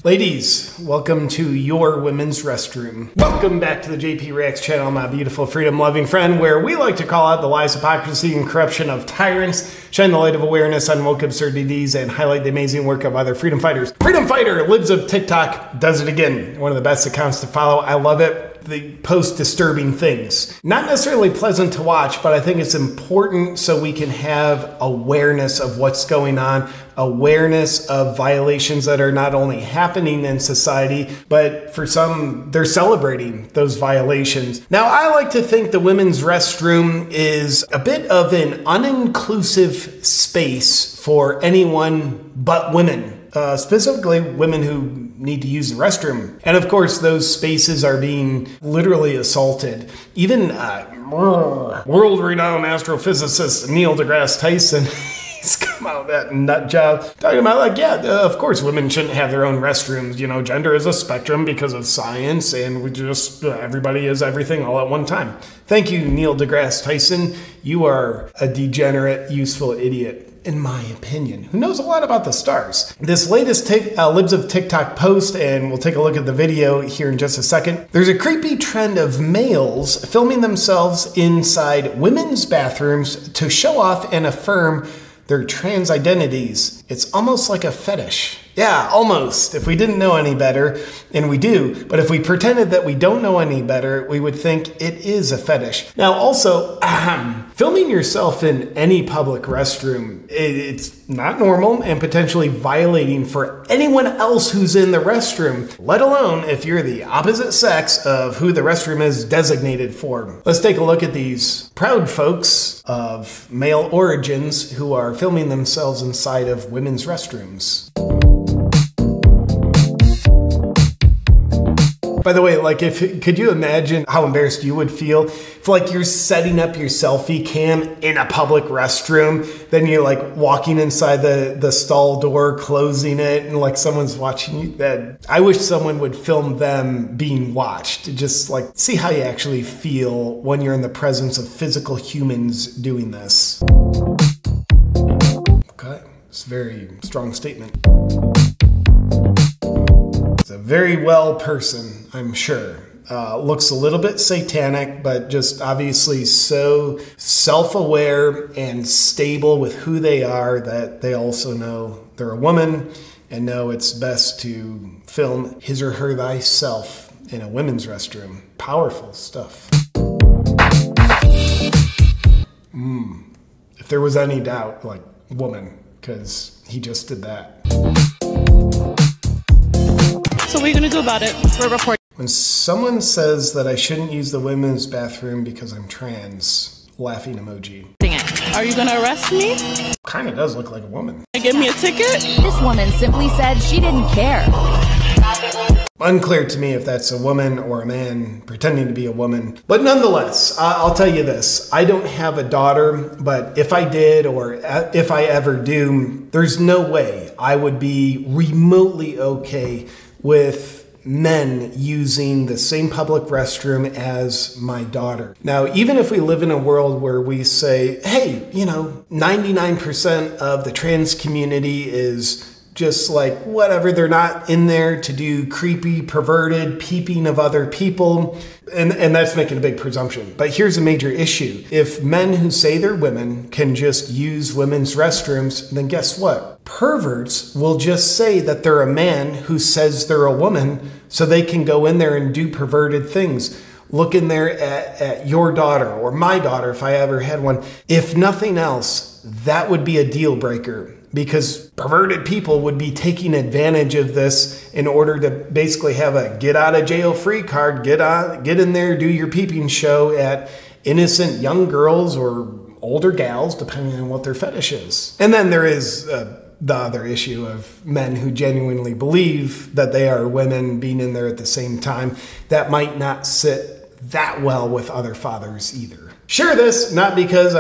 Ladies, welcome to your women's restroom. Welcome back to the JP Reacts channel, my beautiful freedom-loving friend, where we like to call out the lies, hypocrisy, and corruption of tyrants, shine the light of awareness on woke absurdities, and highlight the amazing work of other freedom fighters. Freedom Fighter, Libs of TikTok, does it again. One of the best accounts to follow. I love it. They post disturbing things. Not necessarily pleasant to watch, but I think it's important so we can have awareness of what's going on, awareness of violations that are not only happening in society, but for some, they're celebrating those violations. Now, I like to think the women's restroom is a bit of an uninclusive space for anyone but women, specifically women who need to use the restroom. And of course, those spaces are being literally assaulted. Even world-renowned astrophysicist Neil deGrasse Tyson, he's come out with that nut job talking about like, yeah, of course women shouldn't have their own restrooms. You know, gender is a spectrum because of science, and we just, everybody is everything all at one time. Thank you, Neil deGrasse Tyson. You are a degenerate, useful idiot, in my opinion, who knows a lot about the stars. This latest Libs of TikTok post, and we'll take a look at the video here in just a second. There's a creepy trend of males filming themselves inside women's bathrooms to show off and affirm their trans identities. It's almost like a fetish. Yeah, almost. If we didn't know any better, and we do, but if we pretended that we don't know any better, we would think it is a fetish. Now also, filming yourself in any public restroom, it's not normal and potentially violating for anyone else who's in the restroom, let alone if you're the opposite sex of who the restroom is designated for. Let's take a look at these proud folks of male origins who are filming themselves inside of women's restrooms. By the way, like, could you imagine how embarrassed you would feel if like you're setting up your selfie cam in a public restroom, then you're like walking inside the stall door, closing it, and like someone's watching you? That I wish someone would film them being watched, just like see how you actually feel when you're in the presence of physical humans doing this. Okay, it's a very strong statement. A very well person, I'm sure. Looks a little bit satanic, but just obviously so self-aware and stable with who they are that they also know they're a woman and know it's best to film his or her thyself in a women's restroom. Powerful stuff. If there was any doubt, like, woman, because he just did that. So what are you going to do about it? We're reporting. When someone says that I shouldn't use the women's bathroom because I'm trans, laughing emoji. Are you going to arrest me? Kind of does look like a woman. Give me a ticket? This woman simply said she didn't care. Unclear to me if that's a woman or a man pretending to be a woman. But nonetheless, I'll tell you this. I don't have a daughter, but if I did or if I ever do, there's no way I would be remotely okay with men using the same public restroom as my daughter. Now, even if we live in a world where we say, hey, you know, 99% of the trans community is just like whatever, they're not in there to do creepy, perverted peeping of other people. And that's making a big presumption. But here's a major issue. If men who say they're women can just use women's restrooms, then guess what? Perverts will just say that they're a man who says they're a woman so they can go in there and do perverted things. Look in there at your daughter or my daughter if I ever had one. If nothing else, that would be a deal breaker, because perverted people would be taking advantage of this in order to basically have a get out of jail free card, get in there, do your peeping show at innocent young girls or older gals, depending on what their fetish is. And then there is the other issue of men who genuinely believe that they are women being in there at the same time. That might not sit that well with other fathers either. Share this, not because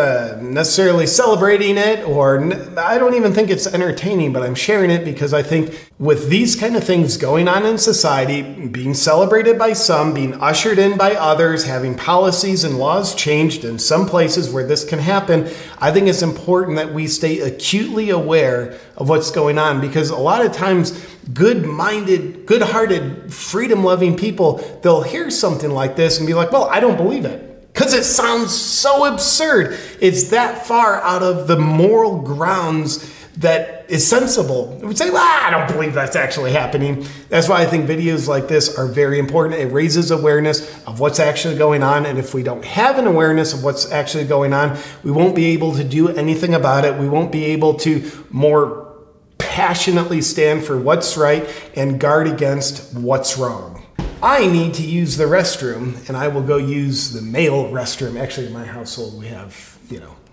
necessarily celebrating it, or I don't even think it's entertaining, but I'm sharing it because I think with these kind of things going on in society, being celebrated by some, being ushered in by others, having policies and laws changed in some places where this can happen, I think it's important that we stay acutely aware of what's going on, because a lot of times good-minded, good-hearted, freedom-loving people, they'll hear something like this and be like, well, I don't believe it. Because it sounds so absurd. It's that far out of the moral grounds that is sensible. We would say, well, I don't believe that's actually happening. That's why I think videos like this are very important. It raises awareness of what's actually going on. And if we don't have an awareness of what's actually going on, we won't be able to do anything about it. We won't be able to more passionately stand for what's right and guard against what's wrong. I need to use the restroom, and I will go use the male restroom. Actually, in my household, we have,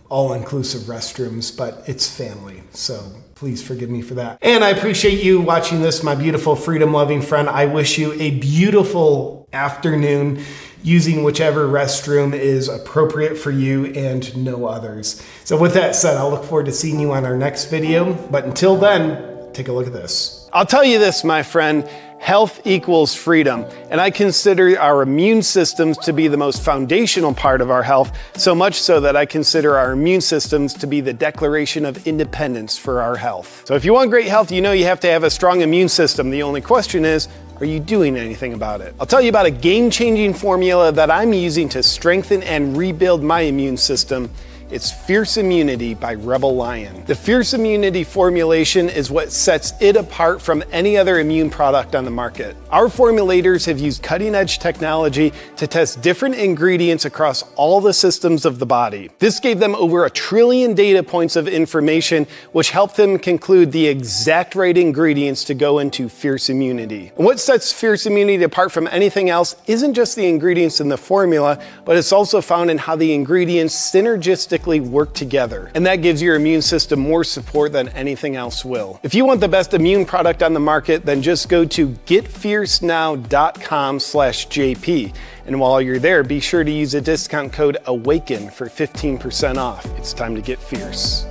all-inclusive restrooms, but it's family, so please forgive me for that. And I appreciate you watching this, my beautiful freedom-loving friend. I wish you a beautiful afternoon using whichever restroom is appropriate for you and no others. So with that said, I'll look forward to seeing you on our next video, but until then, take a look at this. I'll tell you this, my friend. Health equals freedom, and I consider our immune systems to be the most foundational part of our health, so much so that I consider our immune systems to be the declaration of independence for our health. So if you want great health, you know you have to have a strong immune system. The only question is, are you doing anything about it? I'll tell you about a game-changing formula that I'm using to strengthen and rebuild my immune system. It's Fierce Immunity by Rebel Lion. The Fierce Immunity formulation is what sets it apart from any other immune product on the market. Our formulators have used cutting-edge technology to test different ingredients across all the systems of the body. This gave them over 1 trillion data points of information, which helped them conclude the exact right ingredients to go into Fierce Immunity. And what sets Fierce Immunity apart from anything else isn't just the ingredients in the formula, but it's also found in how the ingredients synergistically work together. And that gives your immune system more support than anything else will. If you want the best immune product on the market, then just go to getfiercenow.com/JP. And while you're there, be sure to use a discount code AWAKEN for 15% off. It's time to get fierce.